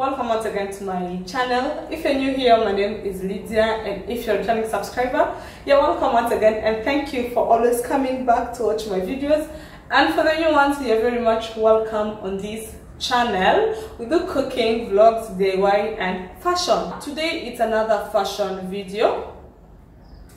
Welcome once again to my channel. If you're new here, my name is Lydia, and if you're a returning subscriber, you're welcome once again, and thank you for always coming back to watch my videos. And for the new ones, you're very much welcome on this channel. We do cooking, vlogs, DIY, and fashion. Today it's another fashion video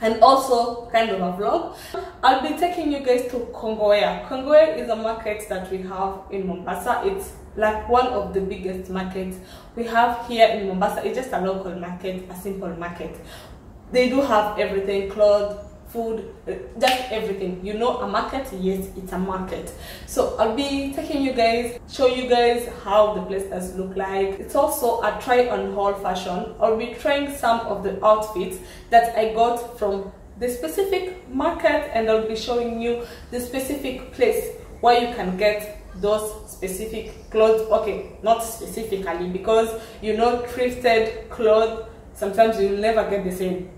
and also kind of a vlog. I'll be taking you guys to Kongowea. Kongowea is a market that we have in Mombasa. It's like one of the biggest markets we have here in Mombasa. It's just a local market, a simple market. They do have everything, clothes, food, just everything. You know, a market, yes, it's a market. So I'll be taking you guys, show you guys how the place does look like. It's also a try on haul fashion. I'll be trying some of the outfits that I got from the specific market, and I'll be showing you the specific place where you can get those specific clothes. Okay, not specifically, because you know, thrifted clothes, sometimes you'll never get the same.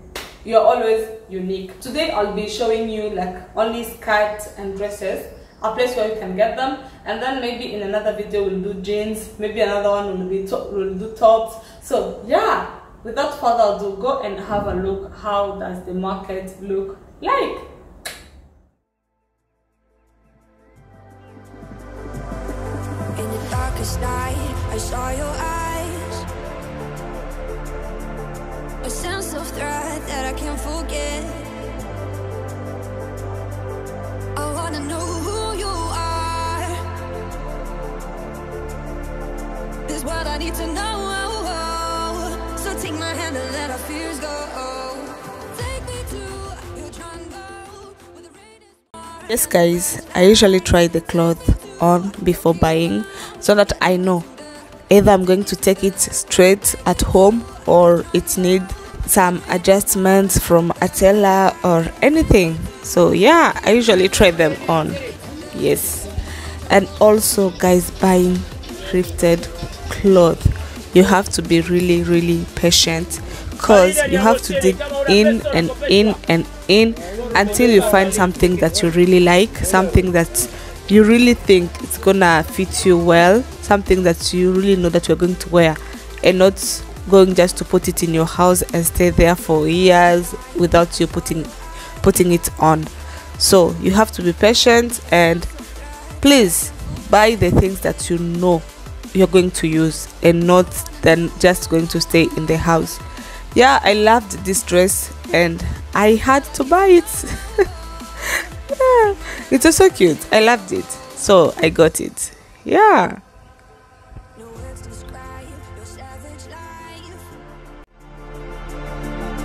You're always unique. Today I'll be showing you like only skirts and dresses, a place where you can get them, and then maybe in another video we'll do jeans, maybe another one will do tops. So yeah, without further ado, go and have a look. How does the market look like? In the darkest night, I saw your eyes, a sense of threat that I can't forget. I wanna know who you are. This is what I need to know. So take my hand and let our fears go. Take me to your jungle with the rain is far. Yes guys, I usually try the cloth on before buying, so that I know either I'm going to take it straight at home or it needs some adjustments from a tailor or anything. So yeah, I usually try them on. Yes. And also guys, buying thrifted clothes, you have to be really patient, because you have to dig in and in and in until you find something that you really like, something that you really think it's gonna fit you well, something that you really know that you're going to wear, and not going just to put it in your house and stay there for years without you putting it on. So you have to be patient, and please buy the things that you know you're going to use, and not then just going to stay in the house. Yeah, I loved this dress and I had to buy it. Yeah, it was so cute. I loved it, so I got it. Yeah. No words describe your savage life.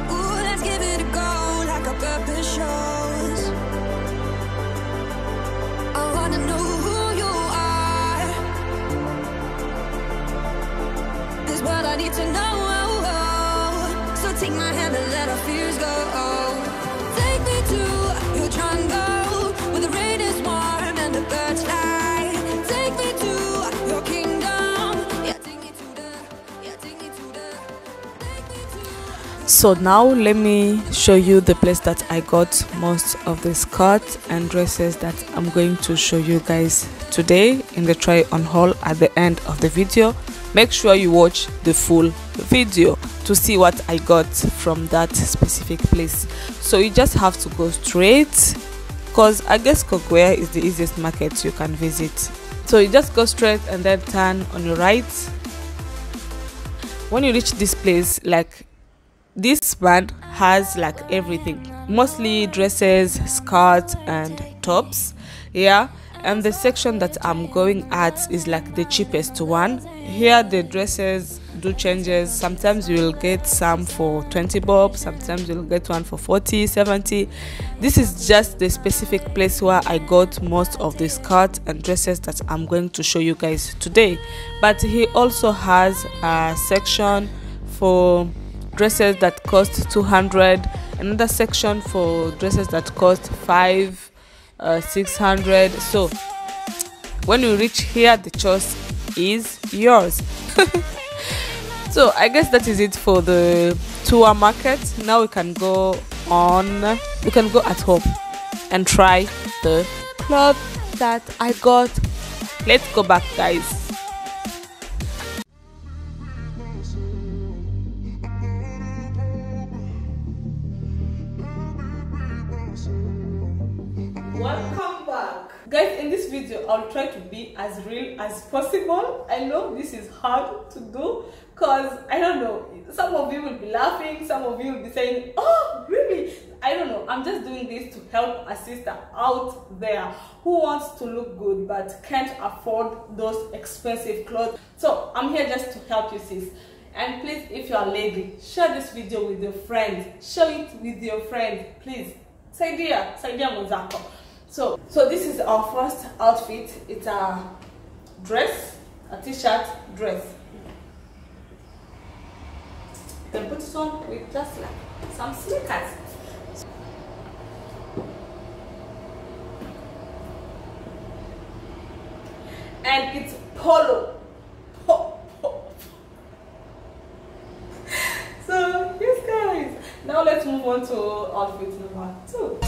Ooh, let's give it a go like our purpose shows. I wanna know who you are. This is what I need to know. So take my hand and let our fears go. Take me to your jungle where the rain is warm and the birds fly. Take me to your kingdom. Yeah, take me to the, take me to the, take me to. So now let me show you the place that I got most of the skirts and dresses that I'm going to show you guys today in the try on haul at the end of the video. Make sure you watch the full video to see what I got from that specific place. So you just have to go straight, because I guess Kongowea is the easiest market you can visit. So you just go straight and then turn on your right. When you reach this place, like this man has like everything, mostly dresses, skirts and tops. Yeah, and the section that I'm going at is like the cheapest one. Here the dresses do changes. Sometimes you will get some for 20 bob, sometimes you'll get one for 40, 70. This is just the specific place where I got most of the skirts and dresses that I'm going to show you guys today. But he also has a section for dresses that cost 200, another section for dresses that cost 600. So when you reach here, the choice is yours. So I guess that is it for the tour market. Now we can go on, we can go at home and try the clothes that I got. Let's go back guys. Welcome back, guys. In this video I'll try to be as real as possible. I know this is hard to do because I don't know, some of you will be laughing, some of you will be saying, oh really, I don't know. I'm just doing this to help a sister out there who wants to look good but can't afford those expensive clothes. So I'm here just to help you, sis. And please, if you're a lady, share this video with your friends, share it with your friends, please. Saidia Mozako. So this is our first outfit. It's a dress, a t-shirt dress. You can put it on with just like some sneakers. And it's polo. So yes guys, now let's move on to outfit number 2.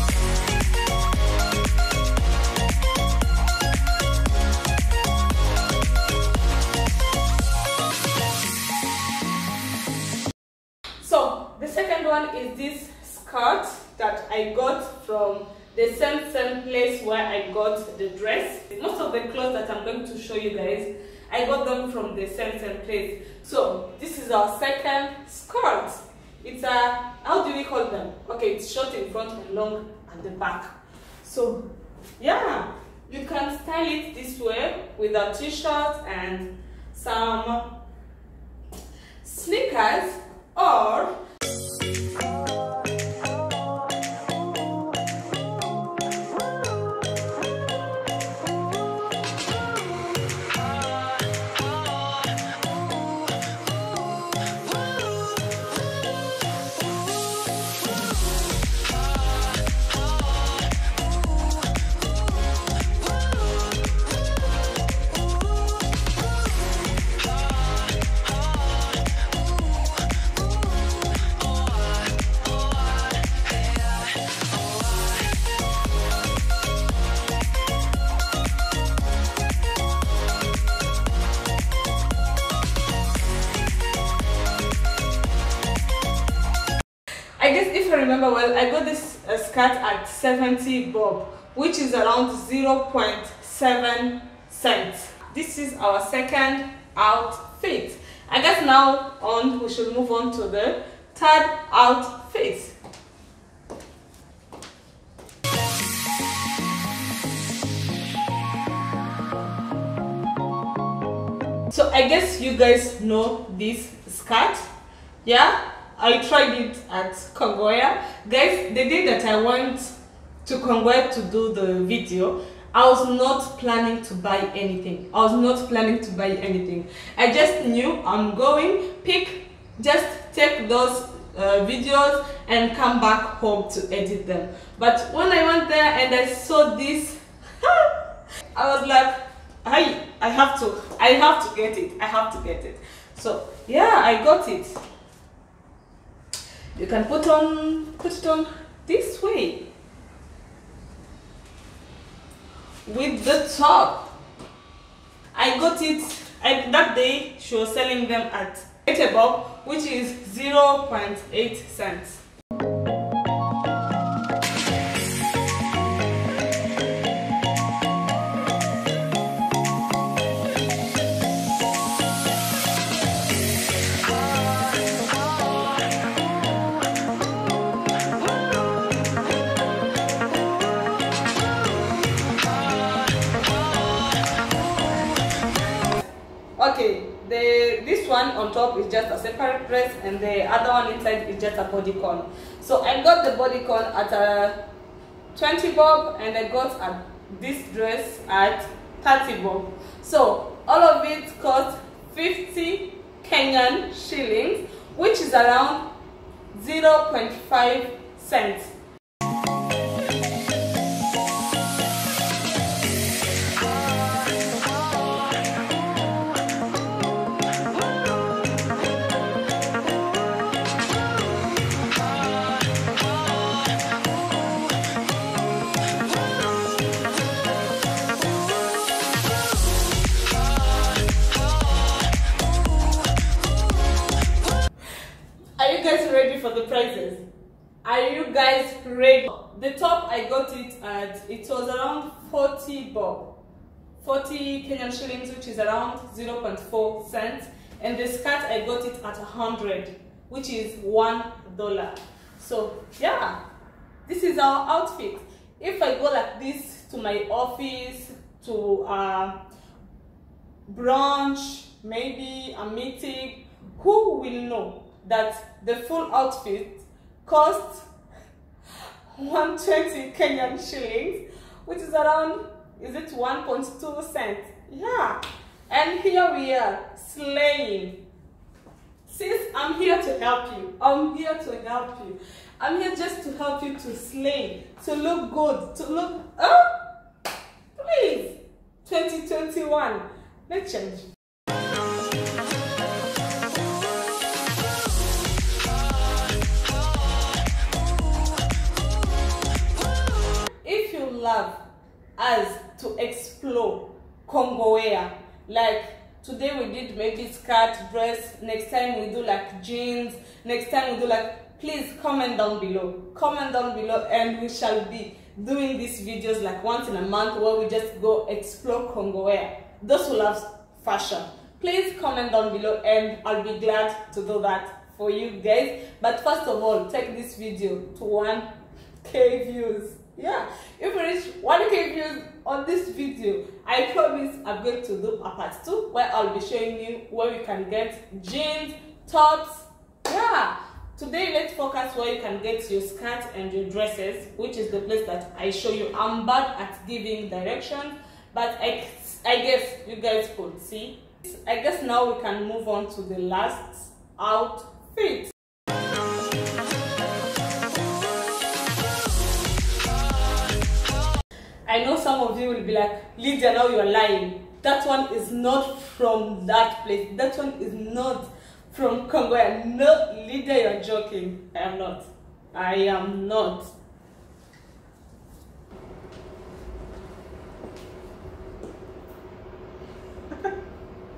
So the second one is this skirt that I got from the same place where I got the dress. Most of the clothes that I'm going to show you guys, I got them from the same place. So this is our second skirt. It's a, how do we call them? Okay, it's short in front and long at the back. So yeah, you can style it this way with a t-shirt and some sneakers, or I guess if I remember well, I got this skirt at 70 bob, which is around 0.7 cents. This is our second outfit. I guess now on we should move on to the third outfit. So I guess you guys know this skirt, yeah? I tried it at Kongowea. Guys, the day that I went to Kongowea to do the video, I was not planning to buy anything. I just knew I'm going, just take those videos and come back home to edit them. But when I went there and I saw this, I was like, I have to get it. So yeah, I got it. You can put it on this way with the top. I got it that day. She was selling them at 8 bob, which is 0.8 cents. Okay, this one on top is just a separate dress and the other one inside is just a bodycon. So I got the bodycon at a 20 bob and I got this dress at 30 bob. So all of it cost 50 Kenyan shillings, which is around 0.5 cents. For the prices, are you guys the top I got it at, it was around 40 bob, 40 Kenyan shillings, which is around 0.4 cents, and the skirt I got it at 100, which is $1. So yeah, this is our outfit. If I go like this to my office, to brunch, maybe a meeting, who will know that the full outfit costs 120 Kenyan shillings, which is around, is it 1.2 cents? Yeah, and here we are slaying. Sis, I'm here to help you. I'm here to help you. I'm here just to help you to slay, to look good, to look, please, 2021, let's change. If you love us to explore Kongowea, like today we did maybe skirt, dress, next time we do like jeans, next time we do like, please comment down below. Comment down below and we shall be doing these videos like once in a month where we just go explore Kongowea. Those who love fashion, please comment down below and I'll be glad to do that for you guys. But first of all, take this video to 1K views. Yeah, if we reach 1K views on this video, I promise I'm going to do a part 2 where I'll be showing you where you can get jeans, tops. Yeah, today let's focus where you can get your skirts and your dresses, which is the place that I show you. I'm bad at giving directions, but I guess you guys could see. I guess now we can move on to the last outfit. I know some of you will be like, Lydia, now you are lying. That one is not from that place. That one is not from Kongowea. No, Lydia, you are joking. I am not. I am not.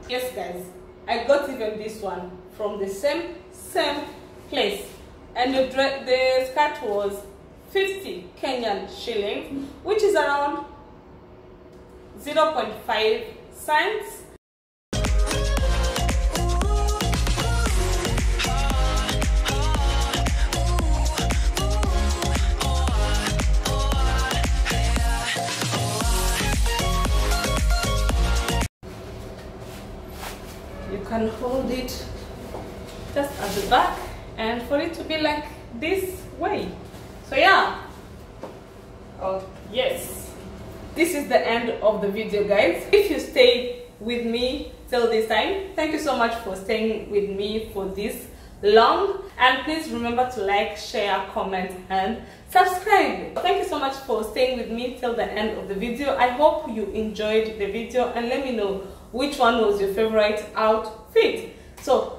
Yes, guys, I got even this one from the same place, and the skirt was 50 Kenyan shillings, which is around 0.5 cents. You can hold it just at the back and for it to be like this way. So yeah, oh yes, this is the end of the video, guys. If you stayed with me till this time, thank you so much for staying with me for this long, and please remember to like, share, comment and subscribe. Thank you so much for staying with me till the end of the video. I hope you enjoyed the video and let me know which one was your favorite outfit. So